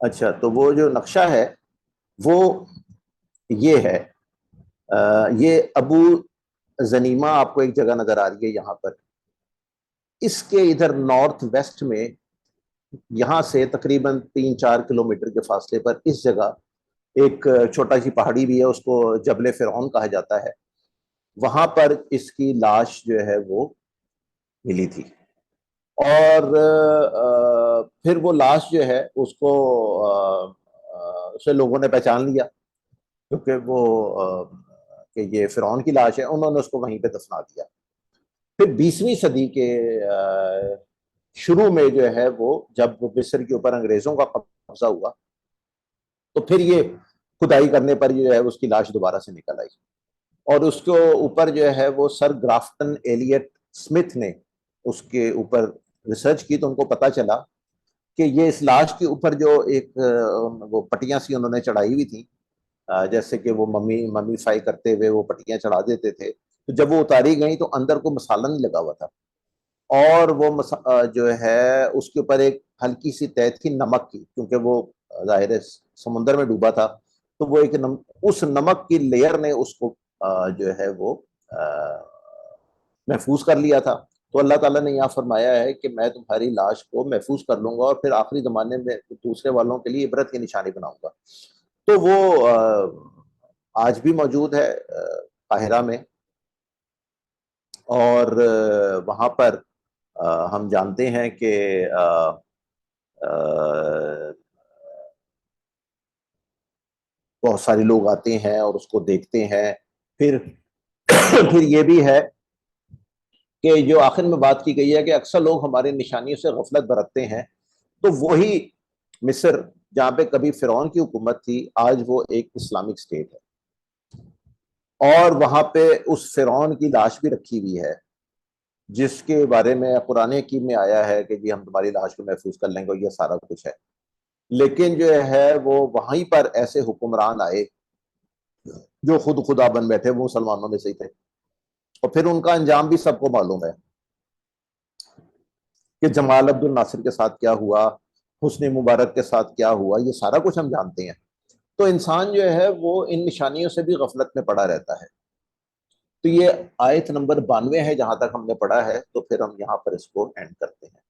اچھا، تو وہ جو نقشہ ہے وہ یہ ہے، یہ ابو زنیمہ آپ کو ایک جگہ نظر آ رہی ہے یہاں پر، اس کے ادھر نارتھ ویسٹ میں یہاں سے تقریباً 3-4 کلومیٹر کے فاصلے پر اس جگہ ایک چھوٹا سی پہاڑی بھی ہے، اس کو جبل فرعون کہا جاتا ہے، وہاں پر اس کی لاش جو ہے وہ ملی تھی۔ اور پھر وہ لاش جو ہے اس کو اسے لوگوں نے پہچان لیا، کیونکہ وہ کہ یہ فرعون کی لاش ہے، انہوں نے اس کو وہیں پہ دفنا دیا۔ پھر 20ویں صدی کے شروع میں جو ہے وہ جب مصر کے اوپر انگریزوں کا قبضہ ہوا تو پھر یہ کھدائی کرنے پر جو ہے اس کی لاش دوبارہ سے نکل آئی، اور اس کے اوپر جو ہے وہ سر گرافٹن ایلیٹ سمتھ نے اس کے اوپر ریسرچ کی، تو ان کو پتا چلا کہ یہ اس لاش کے اوپر جو ایک وہ پٹیاں سی انہوں نے چڑھائی ہوئی تھیں، جیسے کہ وہ ممیفائی کرتے ہوئے وہ پٹیاں چڑھا دیتے تھے، تو جب وہ اتاری گئیں تو اندر کو مسالہ نہیں لگا ہوا تھا، اور وہ جو ہے اس کے اوپر ایک ہلکی سی تہ تھی نمک کی، کیونکہ وہ ظاہر ہے سمندر میں ڈوبا تھا، تو وہ ایک اس نمک کی لیئر نے اس کو جو ہے وہ محفوظ کر لیا تھا۔ تو اللہ تعالیٰ نے یہاں فرمایا ہے کہ میں تمہاری لاش کو محفوظ کر لوں گا اور پھر آخری زمانے میں دوسرے والوں کے لیے عبرت کی نشانی بناؤں گا۔ تو وہ آج بھی موجود ہے قاہرہ میں، اور وہاں پر ہم جانتے ہیں کہ بہت سارے لوگ آتے ہیں اور اس کو دیکھتے ہیں۔ پھر پھر یہ بھی ہے کہ جو آخر میں بات کی گئی ہے کہ اکثر لوگ ہماری نشانیوں سے غفلت برتتے ہیں، تو وہی مصر جہاں پہ کبھی فرعون کی حکومت تھی، آج وہ ایک اسلامک اسٹیٹ ہے، اور وہاں پہ اس فرعون کی لاش بھی رکھی ہوئی ہے، جس کے بارے میں قرآن حکیم میں آیا ہے کہ جی ہم تمہاری لاش کو محفوظ کر لیں گے، اور یہ سارا کچھ ہے۔ لیکن جو ہے وہ وہیں پر ایسے حکمران آئے جو خود خدا بن بیٹھے، وہ مسلمانوں میں سے ہی تھے، اور پھر ان کا انجام بھی سب کو معلوم ہے کہ جمال عبد الناصر کے ساتھ کیا ہوا، حسنی مبارک کے ساتھ کیا ہوا، یہ سارا کچھ ہم جانتے ہیں۔ تو انسان جو ہے وہ ان نشانیوں سے بھی غفلت میں پڑا رہتا ہے۔ تو یہ آیت نمبر 92 ہے جہاں تک ہم نے پڑھا ہے، تو پھر ہم یہاں پر اس کو اینڈ کرتے ہیں۔